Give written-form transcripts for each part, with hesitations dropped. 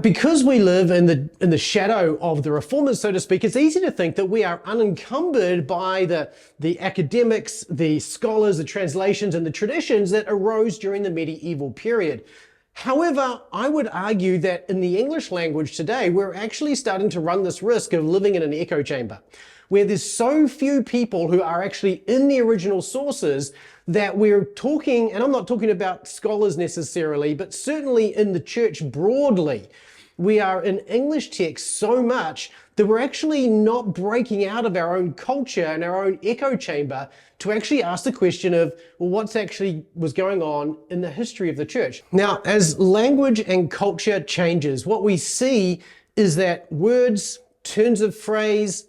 Because we live in the shadow of the reformers, so to speak, it's easy to think that we are unencumbered by the academics, the scholars, the translations, and the traditions that arose during the medieval period. However, I would argue that in the English language today, we're actually starting to run this risk of living in an echo chamber, where there's so few people who are actually in the original sources that we're talking, and I'm not talking about scholars necessarily, but certainly in the church broadly, we are in English text so much that we're actually not breaking out of our own culture and our own echo chamber to actually ask the question of, well, what's actually was going on in the history of the church? Now, as language and culture changes, what we see is that words, turns of phrase,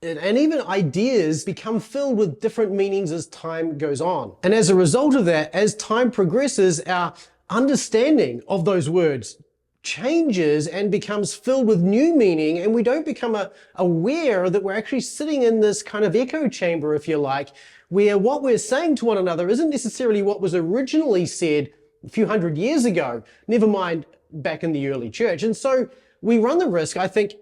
and even ideas become filled with different meanings as time goes on. And as a result of that, as time progresses, our understanding of those words changes and becomes filled with new meaning, and we don't become aware that we're actually sitting in this kind of echo chamber, if you like, where what we're saying to one another isn't necessarily what was originally said a few hundred years ago, never mind back in the early church. And so we run the risk, I think,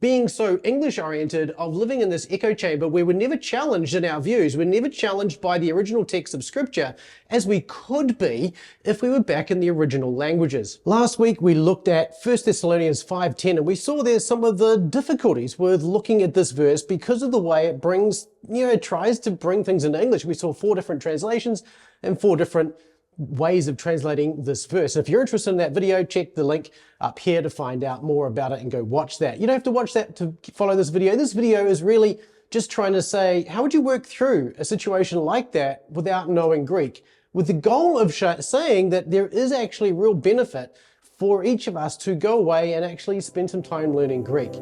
being so English oriented, of living in this echo chamber where we're never challenged in our views. We're never challenged by the original text of scripture as we could be if we were back in the original languages. Last week we looked at 1 Thessalonians 5:10, and we saw there's some of the difficulties with looking at this verse because of the way it brings, it tries to bring things into English. We saw 4 different translations and 4 different ways of translating this verse. If you're interested in that video, check the link up here to find out more about it and go watch that. You don't have to watch that to follow this video. This video is really just trying to say, how would you work through a situation like that without knowing Greek? With the goal of saying that there is actually real benefit for each of us to go away and actually spend some time learning Greek.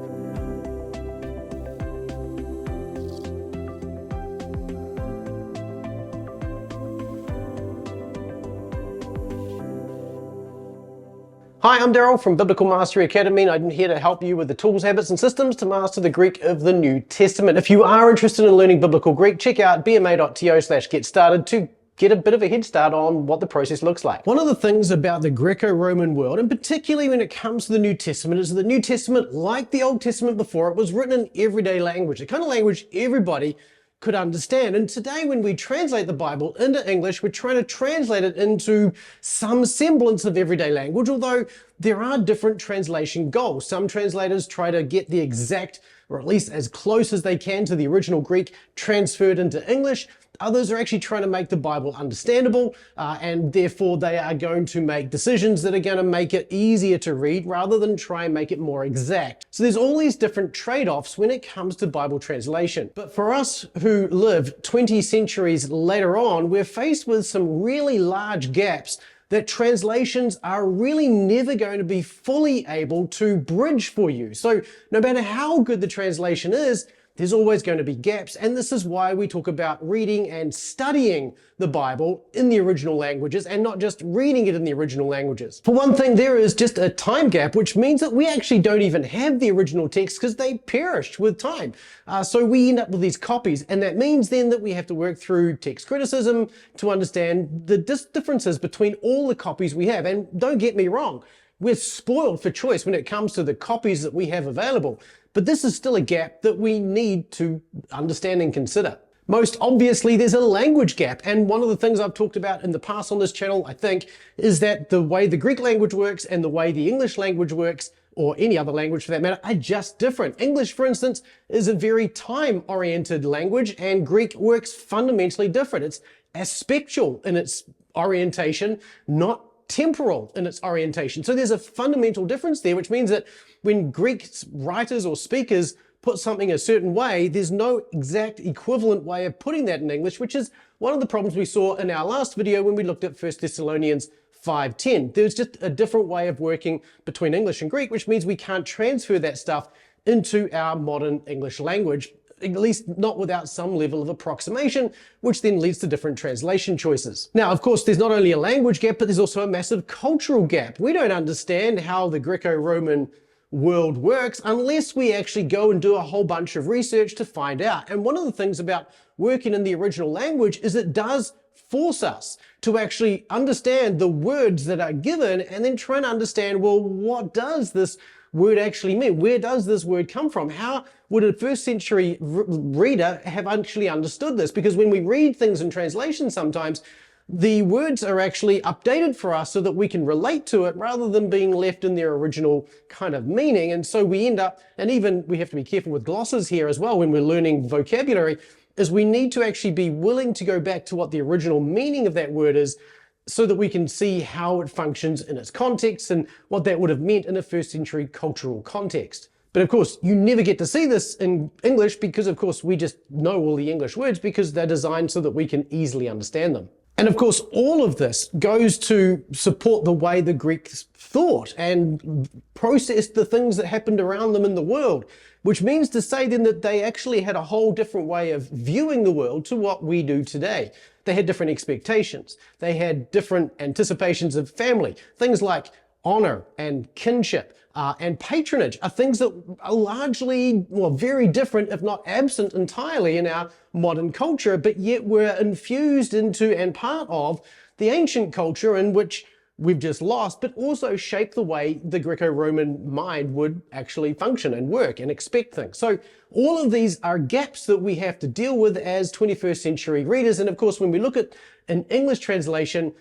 Hi, I'm Daryl from Biblical Mastery Academy, and I'm here to help you with the tools, habits, and systems to master the Greek of the New Testament. If you are interested in learning Biblical Greek, check out bma.to/get-started to get a bit of a head start on what the process looks like. One of the things about the Greco-Roman world, and particularly when it comes to the New Testament, is that the New Testament, like the Old Testament before it, was written in everyday language, the kind of language everybody could understand. And today when we translate the Bible into English, we're trying to translate it into some semblance of everyday language, although there are different translation goals. Some translators try to get the exact, or at least as close as they can to the original Greek, transferred into English. Others are actually trying to make the Bible understandable, and therefore they are going to make decisions that are going to make it easier to read rather than try and make it more exact. So there's all these different trade-offs when it comes to Bible translation. But for us who live 20 centuries later on, we're faced with some really large gaps that translations are really never going to be fully able to bridge for you. So no matter how good the translation is, there's always going to be gaps, and this is why we talk about reading and studying the Bible in the original languages and not just reading it in the original languages. For one thing, there is just a time gap, which means that we actually don't even have the original text because they perished with time. So we end up with these copies, and that means then that we have to work through text criticism to understand the differences between all the copies we have. And don't get me wrong, we're spoiled for choice when it comes to the copies that we have available. But this is still a gap that we need to understand and consider. Most obviously, there's a language gap. And one of the things I've talked about in the past on this channel, I think, is that the way the Greek language works and the way the English language works, or any other language for that matter, are just different. English, for instance, is a very time-oriented language, and Greek works fundamentally different. It's aspectual in its orientation, not temporal in its orientation. So there's a fundamental difference there, which means that when Greek writers or speakers put something a certain way, there's no exact equivalent way of putting that in English, which is one of the problems we saw in our last video when we looked at 1 Thessalonians 5:10. There's just a different way of working between English and Greek, which means we can't transfer that stuff into our modern English language, at least not without some level of approximation, which then leads to different translation choices. Now, of course, there's not only a language gap, but there's also a massive cultural gap. We don't understand how the Greco-Roman world works unless we actually go and do a whole bunch of research to find out. And one of the things about working in the original language is it does force us to actually understand the words that are given and then try and understand, well, what does this word actually mean? Where does this word come from? How would a first century reader have actually understood this? Because when we read things in translation sometimes, the words are actually updated for us so that we can relate to it rather than being left in their original kind of meaning. And so we end up, and even we have to be careful with glosses here as well when we're learning vocabulary, is we need to actually be willing to go back to what the original meaning of that word is so that we can see how it functions in its context and what that would have meant in a first century cultural context. But of course, you never get to see this in English because of course we just know all the English words because they're designed so that we can easily understand them. And of course, all of this goes to support the way the Greeks thought and processed the things that happened around them in the world, which means to say then that they actually had a whole different way of viewing the world to what we do today. They had different expectations. They had different anticipations of family. Things like honor and kinship and patronage are things that are largely, well, very different, if not absent entirely in our modern culture, but yet were infused into and part of the ancient culture in which we've just lost, but also shape the way the Greco-Roman mind would actually function and work and expect things. So all of these are gaps that we have to deal with as 21st century readers. And of course, when we look at an English translation,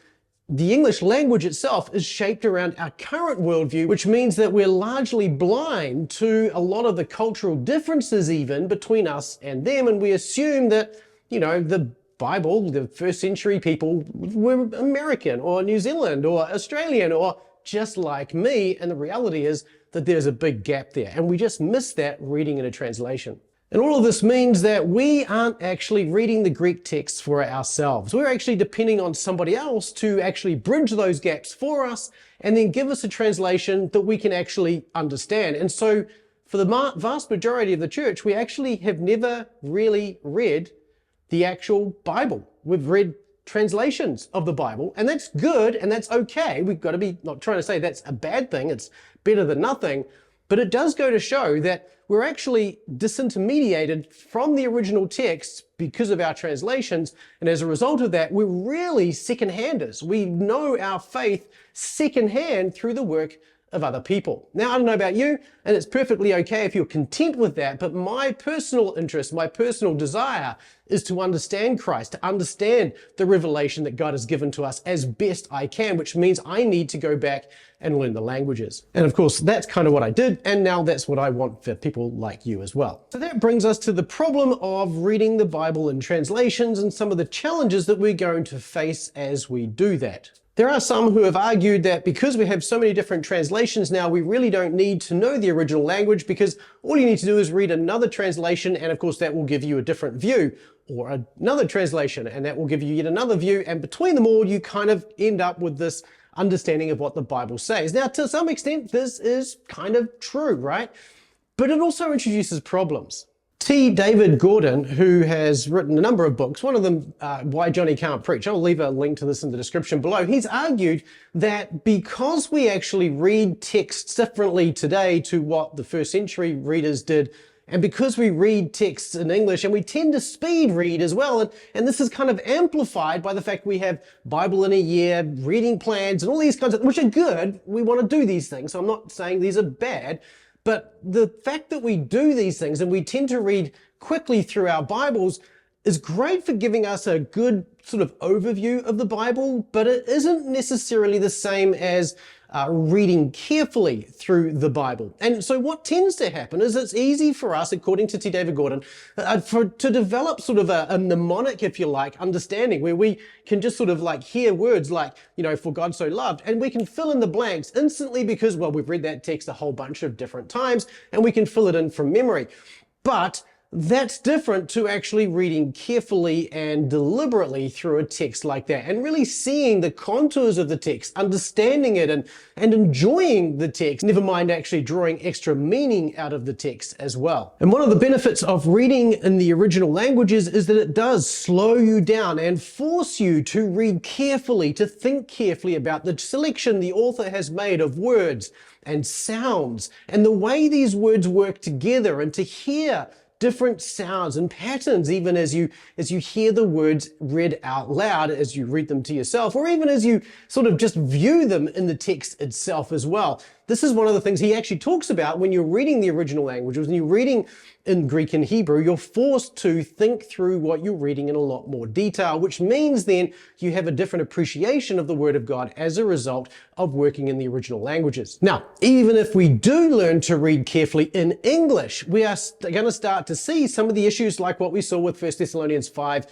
the English language itself is shaped around our current worldview, which means that we're largely blind to a lot of the cultural differences even between us and them. And we assume that, you know, the Bible, the first century people were American or New Zealand or Australian or just like me. And the reality is that there's a big gap there. And we just miss that reading in a translation. And all of this means that we aren't actually reading the Greek texts for ourselves. We're actually depending on somebody else to actually bridge those gaps for us and then give us a translation that we can actually understand. And so for the vast majority of the church, we actually have never really read the actual Bible. We've read translations of the Bible, and that's good and that's okay. We've got to be not trying to say that's a bad thing. It's better than nothing. But it does go to show that we're actually disintermediated from the original text because of our translations. And as a result of that, we're really second-handers. We know our faith second-hand through the work of other people. Now, I don't know about you, and it's perfectly okay if you're content with that, but my personal interest, my personal desire is to understand Christ, to understand the revelation that God has given to us as best I can, which means I need to go back and learn the languages. And of course, that's kind of what I did, and now that's what I want for people like you as well. So that brings us to the problem of reading the Bible in translations and some of the challenges that we're going to face as we do that. There are some who have argued that because we have so many different translations now, we really don't need to know the original language because all you need to do is read another translation, and of course that will give you a different view, or another translation and that will give you yet another view, and between them all you kind of end up with this understanding of what the Bible says. Now, to some extent this is kind of true, right? But it also introduces problems. T. David Gordon, who has written a number of books, one of them, Why Johnny Can't Preach, I'll leave a link to this in the description below. He's argued that because we actually read texts differently today to what the first century readers did, and because we read texts in English and we tend to speed read as well, and this is kind of amplified by the fact we have Bible in a year, reading plans, and all these kinds of, which are good. We want to do these things, so I'm not saying these are bad. But the fact that we do these things and we tend to read quickly through our Bibles is great for giving us a good sort of overview of the Bible, but it isn't necessarily the same as reading carefully through the Bible. And so what tends to happen is it's easy for us, according to T. David Gordon, to develop sort of a mnemonic, if you like, understanding where we can just sort of like hear words like, you know, for God so loved, and we can fill in the blanks instantly because, well, we've read that text a whole bunch of different times and we can fill it in from memory. But that's different to actually reading carefully and deliberately through a text like that and really seeing the contours of the text, understanding it and enjoying the text, never mind actually drawing extra meaning out of the text as well. And one of the benefits of reading in the original languages is that it does slow you down and force you to read carefully, to think carefully about the selection the author has made of words and sounds and the way these words work together, and to hear different sounds and patterns, even as you hear the words read out loud, as you read them to yourself, or even as you sort of just view them in the text itself as well. This is one of the things he actually talks about when you're reading the original languages. When you're reading in Greek and Hebrew, you're forced to think through what you're reading in a lot more detail, which means then you have a different appreciation of the Word of God as a result of working in the original languages. Now, even if we do learn to read carefully in English, we are going to start to see some of the issues like what we saw with 1 Thessalonians 5:10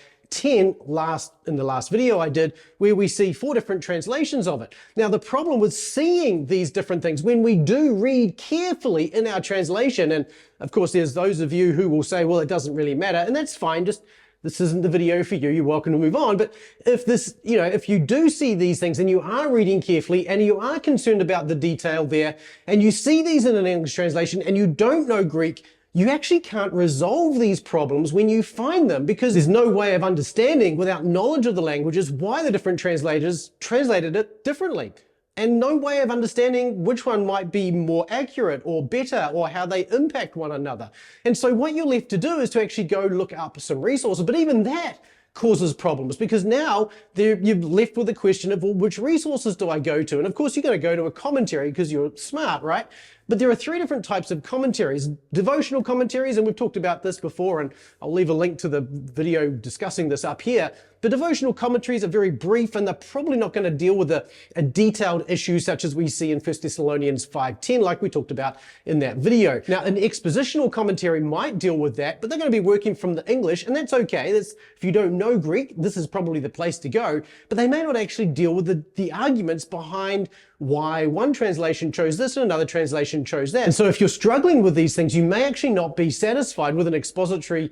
in the last video I did, where we see 4 different translations of it. Now, the problem with seeing these different things when we do read carefully in our translation, and of course there's those of you who will say, well, it doesn't really matter, and that's fine, just this isn't the video for you, you're welcome to move on. But if this, if you do see these things and you are reading carefully and you are concerned about the detail there, and you see these in an English translation and you don't know Greek, you actually can't resolve these problems when you find them, because there's no way of understanding without knowledge of the languages why the different translators translated it differently. And no way of understanding which one might be more accurate or better, or how they impact one another. And so what you're left to do is to actually go look up some resources, but even that causes problems, because now you're left with the question of, well, which resources do I go to? And of course you're going to go to a commentary because you're smart, right? But there are 3 different types of commentaries. Devotional commentaries, and we've talked about this before, and I'll leave a link to the video discussing this up here. But devotional commentaries are very brief, and they're probably not going to deal with a detailed issue such as we see in 1 Thessalonians 5:10, like we talked about in that video. Now, an expositional commentary might deal with that, but they're going to be working from the English, and that's okay. If you don't know Greek, this is probably the place to go, but they may not actually deal with the arguments behind why one translation chose this and another translation chose that. And so if you're struggling with these things, you may actually not be satisfied with an expository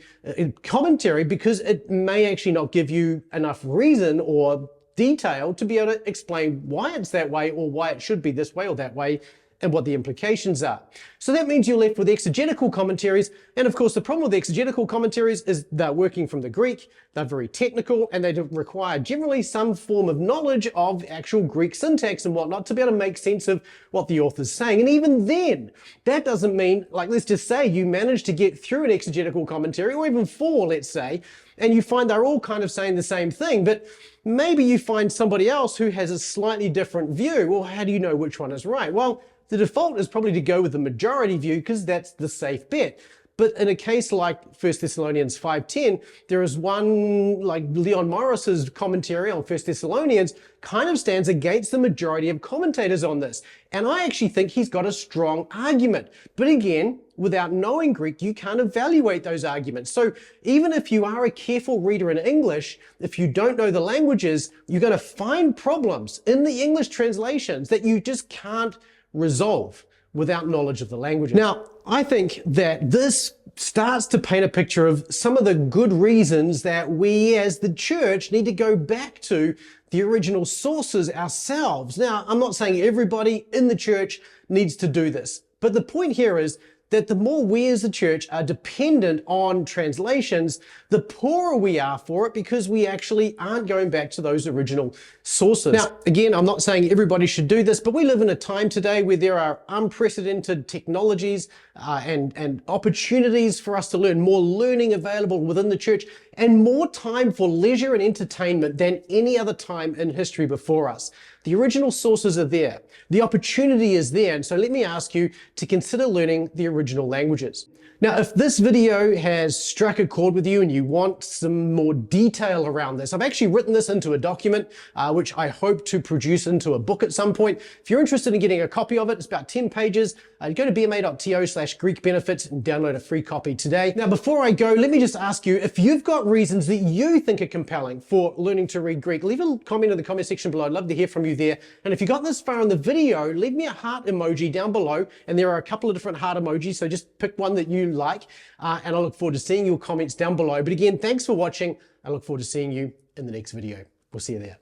commentary, because it may actually not give you enough reason or detail to be able to explain why it's that way, or why it should be this way or that way, and what the implications are. So that means you're left with exegetical commentaries. And of course, the problem with exegetical commentaries is they're working from the Greek, they're very technical, and they require generally some form of knowledge of actual Greek syntax and whatnot to be able to make sense of what the author's saying. And even then, that doesn't mean, like, let's just say you manage to get through an exegetical commentary, or even 4, let's say, and you find they're all kind of saying the same thing, but maybe you find somebody else who has a slightly different view. Well, how do you know which one is right? Well, the default is probably to go with the majority view, because that's the safe bet. But in a case like 1 Thessalonians 5:10, there is one, like Leon Morris's commentary on 1 Thessalonians kind of stands against the majority of commentators on this. And I actually think he's got a strong argument. But again, without knowing Greek, you can't evaluate those arguments. So even if you are a careful reader in English, if you don't know the languages, you're going to find problems in the English translations that you just can't resolve without knowledge of the language. Now, I think that this starts to paint a picture of some of the good reasons that we as the church need to go back to the original sources ourselves. Now, I'm not saying everybody in the church needs to do this, but the point here is that the more we as a church are dependent on translations, the poorer we are for it, because we actually aren't going back to those original sources. Now, again, I'm not saying everybody should do this, but we live in a time today where there are unprecedented technologies and opportunities for us to learn, more learning available within the church, and more time for leisure and entertainment than any other time in history before us. The original sources are there. The opportunity is there. And so let me ask you to consider learning the original languages. Now, if this video has struck a chord with you and you want some more detail around this, I've actually written this into a document, which I hope to produce into a book at some point. If you're interested in getting a copy of it, it's about 10 pages. Go to bma.to/Greek benefits and download a free copy today. Now, before I go, let me just ask you, if you've got reasons that you think are compelling for learning to read Greek, leave a comment in the comment section below. I'd love to hear from you there. And if you got this far in the video, leave me a heart emoji down below. And there are a couple of different heart emojis, so just pick one that you like. And I look forward to seeing your comments down below. But again, thanks for watching. I look forward to seeing you in the next video. We'll see you there.